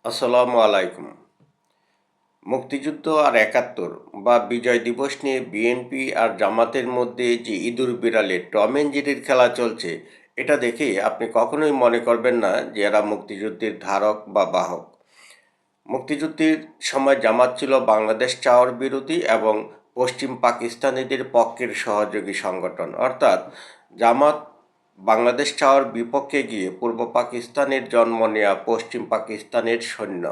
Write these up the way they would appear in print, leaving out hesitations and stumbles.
আসসালামু আলাইকুম। মুক্তিযুদ্ধ আর একাত্তর বা বিজয় দিবস নিয়ে বিএনপি আর জামাতের মধ্যে যে ইঁদুর বিড়ালের টম অ্যান্ড জেরির খেলা চলছে, এটা দেখে আপনি কখনোই মনে করবেন না যে এরা মুক্তিযুদ্ধের ধারক বা বাহক। মুক্তিযুদ্ধের সময় জামাত ছিল বাংলাদেশ চাওয়ার বিরোধী এবং পশ্চিম পাকিস্তানিদের পক্ষের সহযোগী সংগঠন। অর্থাৎ জামাত বাংলাদেশ চাওয়ার বিপক্ষে গিয়ে পূর্ব পাকিস্তানের জন্ম নেয়া পশ্চিম পাকিস্তানের সৈন্য।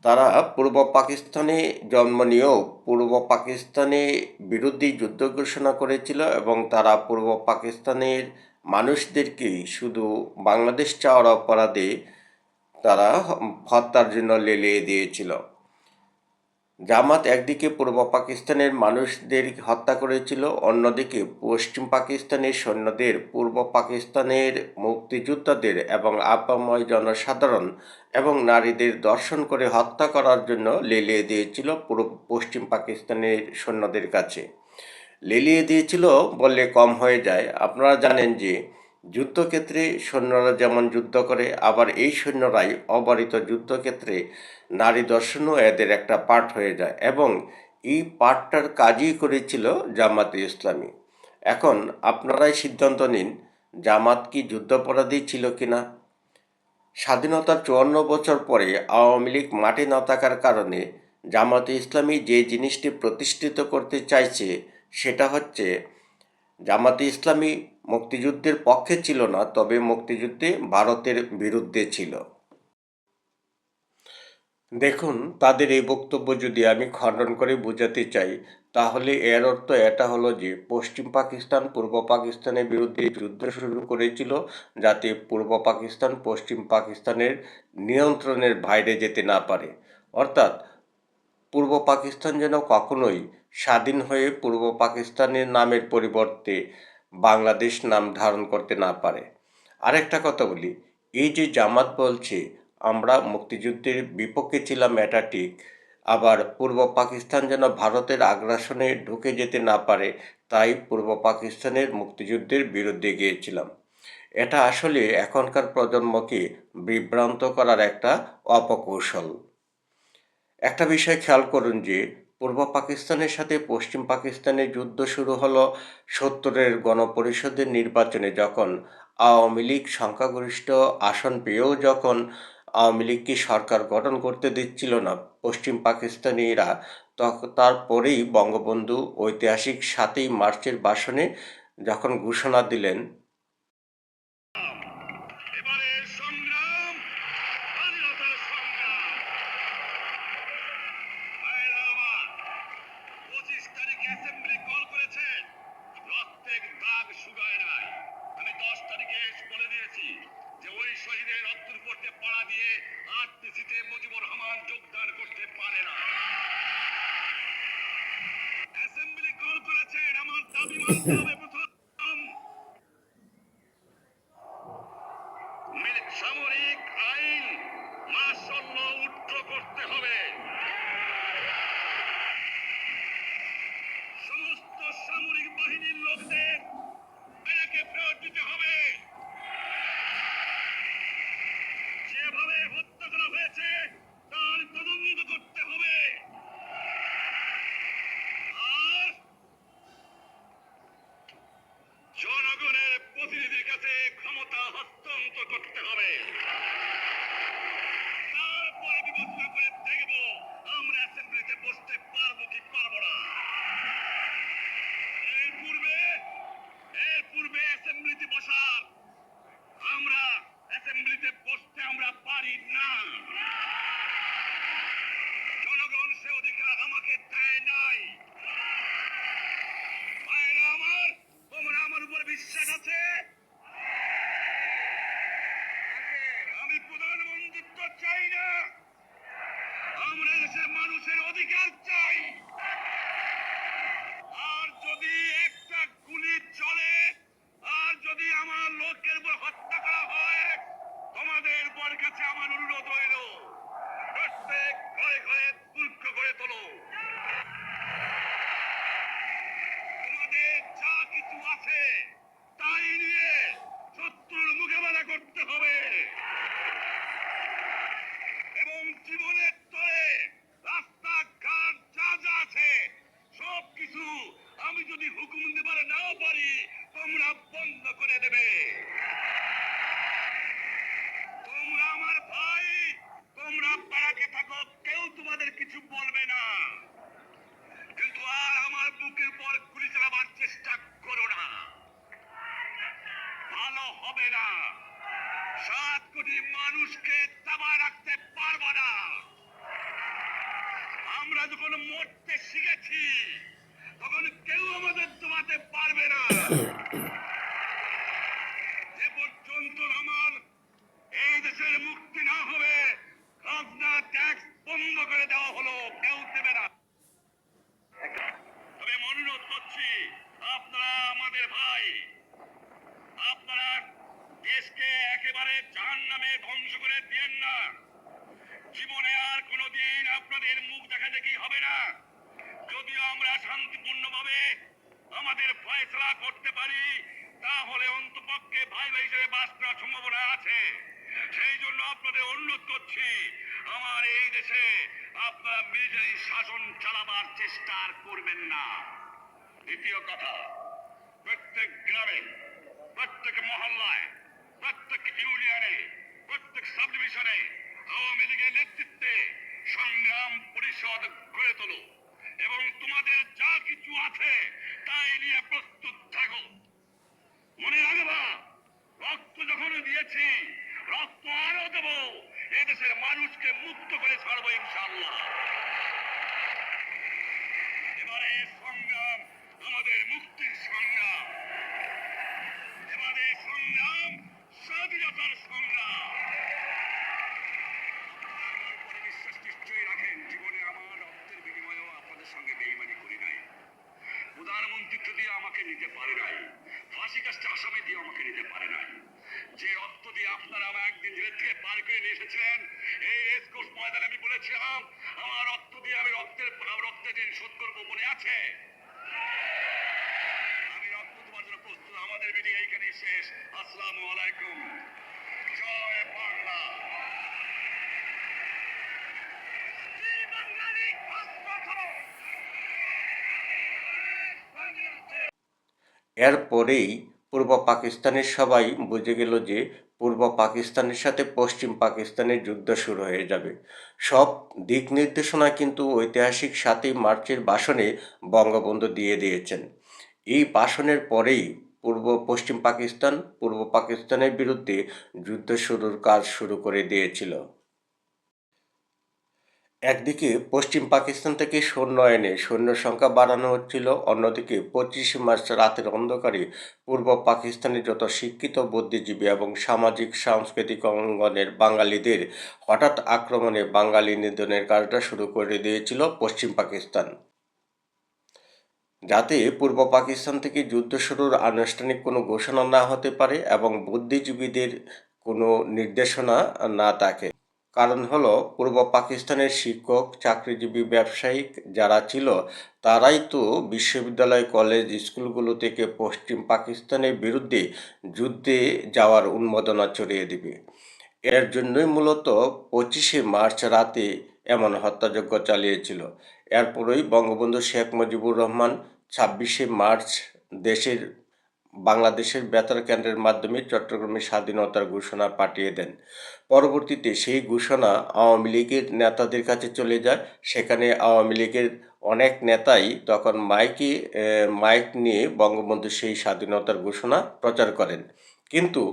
তারা পূর্ব পাকিস্তানে জন্ম নিয়েও পূর্ব পাকিস্তানে বিরোধী যুদ্ধ ঘোষণা করেছিল এবং তারা পূর্ব পাকিস্তানের মানুষদেরকেই শুধু বাংলাদেশ চাওয়ার অপরাধে তারা হত্যার জন্য লেলিয়ে দিয়েছিল। জামাত একদিকে পূর্ব পাকিস্তানের মানুষদের হত্যা করেছিল, অন্যদিকে পশ্চিম পাকিস্তানের সৈন্যদের পূর্ব পাকিস্তানের মুক্তিযোদ্ধাদের এবং আপাময় জনসাধারণ এবং নারীদের দর্শন করে হত্যা করার জন্য লেলিয়ে দিয়েছিল পশ্চিম পাকিস্তানের সৈন্যদের কাছে। লেলিয়ে দিয়েছিল বললে কম হয়ে যায়। আপনারা জানেন যে যুদ্ধক্ষেত্রে সৈন্যরা যেমন যুদ্ধ করে, আবার এই সৈন্যরাই অবারিত যুদ্ধক্ষেত্রে নারী দর্শনও এদের একটা পার্ট হয়ে যায় এবং এই পার্টটার কাজই করেছিল জামাতে ইসলামী। এখন আপনারাই সিদ্ধান্ত নিন, জামাত কি যুদ্ধাপরাধী ছিল কিনা। স্বাধীনতার ৫৪ বছর পরে আওয়ামী লীগ মাঠে না থাকার কারণে জামাতে ইসলামী যে জিনিসটি প্রতিষ্ঠিত করতে চাইছে সেটা হচ্ছে জামাতে ইসলামী মুক্তিযুদ্ধের পক্ষে ছিল না, তবে মুক্তিযুদ্ধে ভারতের বিরুদ্ধে ছিল। দেখুন, তাদের এই বক্তব্য যদি আমি খণ্ডন করে বোঝাতে চাই, তাহলে এর অর্থ এটা হলো যে পশ্চিম পাকিস্তান পূর্ব পাকিস্তানের বিরুদ্ধে যুদ্ধ শুরু করেছিল যাতে পূর্ব পাকিস্তান পশ্চিম পাকিস্তানের নিয়ন্ত্রণের বাইরে যেতে না পারে। অর্থাৎ পূর্ব পাকিস্তান যেন কখনোই স্বাধীন হয়ে পূর্ব পাকিস্তানের নামের পরিবর্তে বাংলাদেশ নাম ধারণ করতে না পারে। আরেকটা কথা বলি, এই যে জামাত বলছে আমরা মুক্তিযুদ্ধের বিপক্ষে ছিলাম, এটা ঠিক, আবার পূর্ব পাকিস্তান যেন ভারতের আগ্রাসনে ঢুকে যেতে না পারে তাই পূর্ব পাকিস্তানের মুক্তিযুদ্ধের বিরুদ্ধে গিয়েছিলাম। এটা আসলে এখনকার প্রজন্মকে বিভ্রান্ত করার একটা অপকৌশল। একটা বিষয় খেয়াল করুন যে পূর্ব পাকিস্তানের সাথে পশ্চিম পাকিস্তানের যুদ্ধ শুরু হলো ৭০-এর গণপরিষদের নির্বাচনে, যখন আওয়ামী লীগ সংখ্যাগরিষ্ঠ আসন পেয়েও যখন আওয়ামী লীগকে সরকার গঠন করতে দিচ্ছিল না পশ্চিম পাকিস্তানিরা, তারপরেই বঙ্গবন্ধু ঐতিহাসিক ৭ই মার্চের ভাষণে যখন ঘোষণা দিলেন, এবারের সংগ্রাম স্বাধীনতার সংগ্রাম। 25 তারিখে অ্যাসেম্বলি কল করেছেন, রক্তের দাগ শুকায় নাই। আমি 10 তারিখে বলে দিয়েছি যে ওই শহীদের রক্তের উপরে পাড়া দিয়ে আরটিসিতে মুজিবুর রহমান যোগদান করতে পারে না। অ্যাসেম্বলি কল করেছেন, আমার দাবি মানতে হবে। প্রথম সামরিক আইন মাসল্য উঠ্র করতে হবে। সমস্ত সামরিক বাহিনীর লোকদের এটাকে ফেরত দিতে হবে। যেভাবে হত্যা করা হয়েছে তার তদন্ত করতে হবে। আর জনগণের প্রতিনিধির কাছে ক্ষমতা হস্তান্তর করতে হবে। তারপরে বিবেচনা করে দেখব আমরা অ্যাসেম্বলিতে বসতে পারবো কি পারবো না। এর পূর্বে অ্যাসেম্বলিতে বসার আমরা অ্যাসেম্বলিতে বসতে আমরা পারি না। জনগণ সে অধিকার আমাকে দেয় নাই। ভাইরা আমার, তোমরা আমার উপর বিশ্বাস আছে? আমি প্রধানমন্ত্রিত্ব চাই না, আমরা দেশের মানুষের অধিকার চাই। আর যদি একটা গুলি চলে, আর যদি আমার লোকের উপর হত্যা করা হয়, তোমাদের উপর কাছে আমার অনুরোধ রইল, প্রত্যেক ঘরে ঘরে দুর্গ করে তোলো। তোমাদের যা কিছু আছে তাই নিয়ে শত্রুর মোকাবেলা করতে হবে। কোটি মানুষকে দাবায় রাখতে পারবো না। আমরা যখন মরতে শিখেছি তখন কেউ আমাদের দমাতে পারবে না। যে পর্যন্ত আমার এই দেশের মুক্তি না হবে, খাজনা ট্যাক্স বন্ধ করে দেওয়া হলো, কেউ দেবে না। তবে অনুরোধ করছি, আপনারা আমাদের ভাই, আপনারা দেশকে একেবারে জাহান্নামে ধ্বংস করে দিয়েন না। জীবনে আর কোনোদিন আপনাদের মুখ দেখা দেখি হবে না। যদিও আমরা শান্তিপূর্ণভাবে আমাদের ফয়সলা করতে পারি, তাহলে অন্তপক্ষে ভাই ভাই হিসেবে বাস করার সম্ভাবনা আছে। সেই জন্য আপনাদের অনুরোধ করছি, আমার এই দেশে আপনারা মিলিটারি শাসন চালাবার চেষ্টা আর করবেন না। দ্বিতীয় কথা, প্রত্যেক গ্রামে, প্রত্যেক মহল্লায়, প্রত্যেক ইউনিয়নে, প্রত্যেক সাব ডিভিশনে আওয়ামী লীগের নেতৃত্বে সংগ্রাম পরিষদ গড়ে তোলো এবং তোমাদের যা কিছু আছে তাই নিয়ে প্রস্তুত থাকো। মনে রাখবা, রক্ত যখন দিয়েছি, রক্ত আরো দেব। এদেশের মানুষকে মুক্ত করে ছাড়বো ইনশাআল্লাহ। এবারে সংগ্রাম আমাদের মুক্তির সংগ্রাম, এবারে সংগ্রাম স্বাধীনতার সংগ্রাম। বিশ্বাস নিশ্চয়ই রাখেন, জীবনে আমার রক্তের বিনিময়েও আপনাদের সঙ্গে বেইমানি করি নাই। প্রধানমন্ত্রিত্ব দিয়ে আমাকে নিতে পারে নাই, ফাঁসি কাজটা আসামে দিয়ে আমাকে নিতে পারে নাই। যে রক্ত দিয়ে আপনারা আমার একদিন জেলের থেকে পার করে নিয়ে এসেছিলেন, এই রেসকোর্স ময়দানে আমি বলেছিলাম আমার রক্ত দিয়ে আমি রক্তের ঋণ শোধ করবো, মনে আছে? আমি রক্ত দেওয়ার জন্য প্রস্তুত। আমাদের মিটিং এইখানেই শেষ। আসসালামু আলাইকুম। জয় বাংলা। এরপরেই পূর্ব পাকিস্তানের সবাই বুঝে গেল যে পূর্ব পাকিস্তানের সাথে পশ্চিম পাকিস্তানের যুদ্ধ শুরু হয়ে যাবে। সব দিক নির্দেশনা কিন্তু ঐতিহাসিক 7ই মার্চের ভাষণে বঙ্গবন্ধু দিয়ে দিয়েছেন। এই ভাষণের পরেই পশ্চিম পাকিস্তান পূর্ব পাকিস্তানের বিরুদ্ধে যুদ্ধ শুরুর কাজ শুরু করে দিয়েছিল। একদিকে পশ্চিম পাকিস্তান থেকে সৈন্য এনে সৈন্য সংখ্যা বাড়ানো হচ্ছিল, অন্যদিকে 25শে মার্চ রাতের অন্ধকারে পূর্ব পাকিস্তানের যত শিক্ষিত বুদ্ধিজীবী এবং সামাজিক সাংস্কৃতিক অঙ্গনের বাঙালিদের হঠাৎ আক্রমণে বাঙালি নিধনের কাজটা শুরু করে দিয়েছিল পশ্চিম পাকিস্তান। যাতে পূর্ব পাকিস্তান থেকে যুদ্ধ শুরুর আনুষ্ঠানিক কোনো ঘোষণা না হতে পারে এবং বুদ্ধিজীবীদের কোনো নির্দেশনা না থাকে। কারণ হলো, পূর্ব পাকিস্তানের শিক্ষক, চাকরিজীবী, ব্যবসায়িক যারা ছিল তারাই তো বিশ্ববিদ্যালয়, কলেজ, স্কুলগুলো থেকে পশ্চিম পাকিস্তানের বিরুদ্ধে যুদ্ধে যাওয়ার উন্মাদনা ছড়িয়ে দিবে। এর জন্যই মূলত 25শে মার্চ রাতে এমন হত্যাযজ্ঞ চালিয়েছিল। এরপরই বঙ্গবন্ধু শেখ মুজিবুর রহমান 26শে মার্চ বাংলাদেশের বেতার কেন্দ্রের মাধ্যমে চট্টগ্রামে স্বাধীনতার ঘোষণা পাঠিয়ে দেন। পরবর্তীতে সেই ঘোষণা আওয়ামী লীগের নেতাদের কাছে চলে যায়। সেখানে আওয়ামী লীগের অনেক নেতাই তখন মাইক নিয়ে বঙ্গবন্ধু সেই স্বাধীনতার ঘোষণা প্রচার করেন। কিন্তু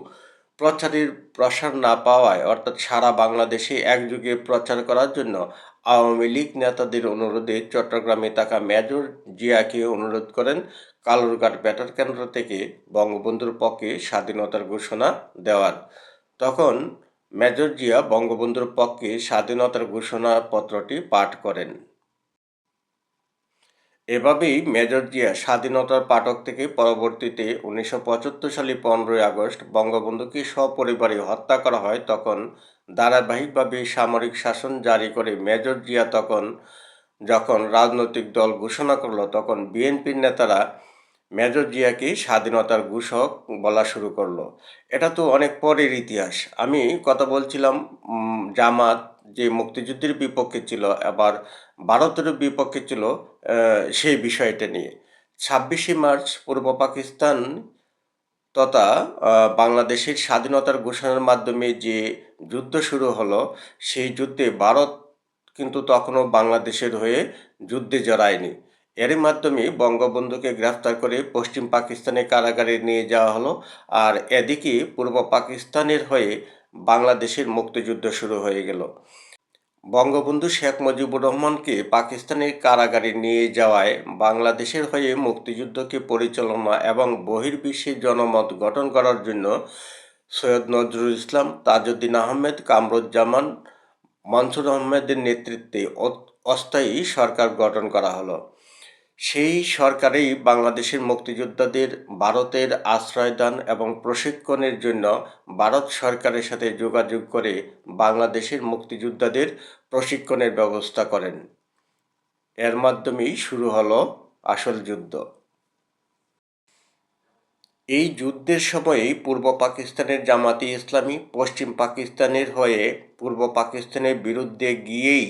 প্রচারের প্রসার না পাওয়ায়, অর্থাৎ সারা বাংলাদেশে একযোগে প্রচার করার জন্য আওয়ামী লীগ নেতাদের অনুরোধে চট্টগ্রামে থাকা মেজর জিয়াকে অনুরোধ করেন কালুরঘাট বেতার কেন্দ্র থেকে বঙ্গবন্ধুর পক্ষে স্বাধীনতার ঘোষণা দেওয়ার। তখন মেজর জিয়া বঙ্গবন্ধুর পক্ষে স্বাধীনতার ঘোষণাপত্রটি পাঠ করেন। এভাবেই মেজর জিয়া স্বাধীনতার পাঠক থেকে পরবর্তীতে 1975 সালে 15ই আগস্ট বঙ্গবন্ধুকে সপরিবারে হত্যা করা হয়। তখন ধারাবাহিকভাবে সামরিক শাসন জারি করে মেজর জিয়া যখন রাজনৈতিক দল ঘোষণা করল, তখন বিএনপির নেতারা মেজর জিয়াকে স্বাধীনতার ঘোষক বলা শুরু করলো। এটা তো অনেক পরের ইতিহাস। আমি কথা বলছিলাম জামাত যে মুক্তিযুদ্ধের বিপক্ষে ছিল, আবার ভারতের বিপক্ষে ছিল, সেই বিষয়টা নিয়ে। 26শে মার্চ পূর্ব পাকিস্তান তথা বাংলাদেশের স্বাধীনতার ঘোষণার মাধ্যমে যে যুদ্ধ শুরু হলো, সেই যুদ্ধে ভারত কিন্তু তখনও বাংলাদেশের হয়ে যুদ্ধে জড়ায়নি। এরই মাধ্যমে বঙ্গবন্ধুকে গ্রেফতার করে পশ্চিম পাকিস্তানের কারাগারে নিয়ে যাওয়া হলো। আর এদিকে পূর্ব পাকিস্তানের হয়ে বাংলাদেশের মুক্তিযুদ্ধ শুরু হয়ে গেল। বঙ্গবন্ধু শেখ মুজিবুর রহমানকে পাকিস্তানের কারাগারে নিয়ে যাওয়ায় বাংলাদেশের হয়ে মুক্তিযুদ্ধকে পরিচালনা এবং বহির্বিশ্বের জনমত গঠন করার জন্য সৈয়দ নজরুল ইসলাম, তাজউদ্দিন আহমেদ, কামরুজ্জামান, মনসুর আহমেদের নেতৃত্বে অস্থায়ী সরকার গঠন করা হলো। সেই সরকারেই বাংলাদেশের মুক্তিযোদ্ধাদের ভারতের আশ্রয়দান এবং প্রশিক্ষণের জন্য ভারত সরকারের সাথে যোগাযোগ করে বাংলাদেশের মুক্তিযোদ্ধাদের প্রশিক্ষণের ব্যবস্থা করেন। এর মাধ্যমেই শুরু হলো আসল যুদ্ধ। এই যুদ্ধের সময়েই পূর্ব পাকিস্তানের জামাতে ইসলামী পশ্চিম পাকিস্তানের হয়ে পূর্ব পাকিস্তানের বিরুদ্ধে গিয়েই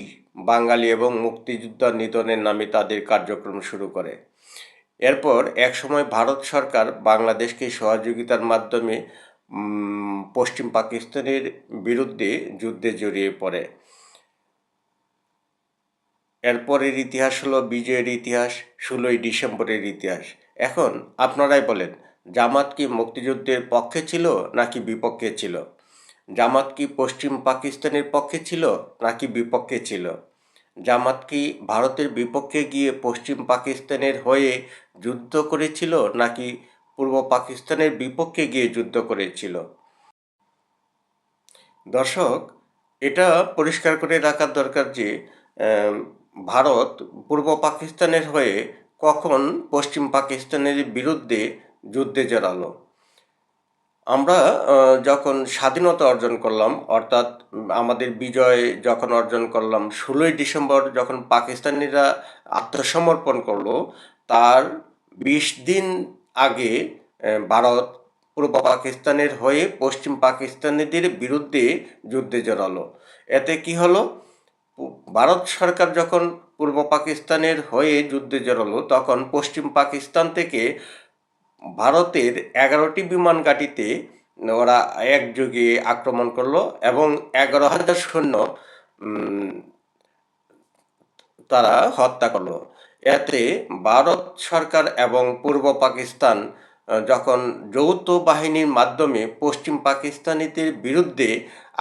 বাঙালি এবং মুক্তিযোদ্ধা নিধনের নামে তাদের কার্যক্রম শুরু করে। এরপর একসময় ভারত সরকার বাংলাদেশকে সহযোগিতার মাধ্যমে পশ্চিম পাকিস্তানের বিরুদ্ধে যুদ্ধে জড়িয়ে পড়ে। এরপরের ইতিহাস হলো বিজয়ের ইতিহাস, 16ই ডিসেম্বরের ইতিহাস। এখন আপনারাই বলেন, জামাত কি মুক্তিযুদ্ধের পক্ষে ছিল নাকি বিপক্ষে ছিল? জামাত কি পশ্চিম পাকিস্তানের পক্ষে ছিল নাকি বিপক্ষে ছিল? জামাত কি ভারতের বিপক্ষে গিয়ে পশ্চিম পাকিস্তানের হয়ে যুদ্ধ করেছিল নাকি পূর্ব পাকিস্তানের বিপক্ষে গিয়ে যুদ্ধ করেছিল? দর্শক, এটা পরিষ্কার করে রাখার দরকার যে ভারত পূর্ব পাকিস্তানের হয়ে কখন পশ্চিম পাকিস্তানের বিরুদ্ধে যুদ্ধে জড়ালো। আমরা যখন স্বাধীনতা অর্জন করলাম, অর্থাৎ আমাদের বিজয় যখন অর্জন করলাম, 16ই ডিসেম্বর যখন পাকিস্তানিরা আত্মসমর্পণ করলো, তার 20 দিন আগে ভারত পূর্ব পাকিস্তানের হয়ে পশ্চিম পাকিস্তানিদের বিরুদ্ধে যুদ্ধে জড়ালো। এতে কি হলো? ভারত সরকার যখন পূর্ব পাকিস্তানের হয়ে যুদ্ধে জড়ালো, তখন পশ্চিম পাকিস্তান থেকে ভারতের 11টি বিমান ঘাঁটিতে ওরা একযোগে আক্রমণ করলো এবং 11,000 সৈন্য তারা হত্যা করলো। এতে ভারত সরকার এবং পূর্ব পাকিস্তান যখন যৌথ বাহিনীর মাধ্যমে পশ্চিম পাকিস্তানিদের বিরুদ্ধে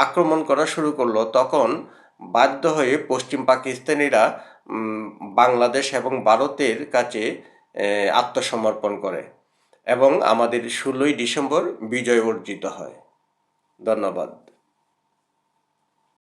আক্রমণ করা শুরু করলো, তখন বাধ্য হয়ে পশ্চিম পাকিস্তানিরা বাংলাদেশ এবং ভারতের কাছে আত্মসমর্পণ করে এবং আমাদের 16ই ডিসেম্বর বিজয় অর্জিত হয়। ধন্যবাদ।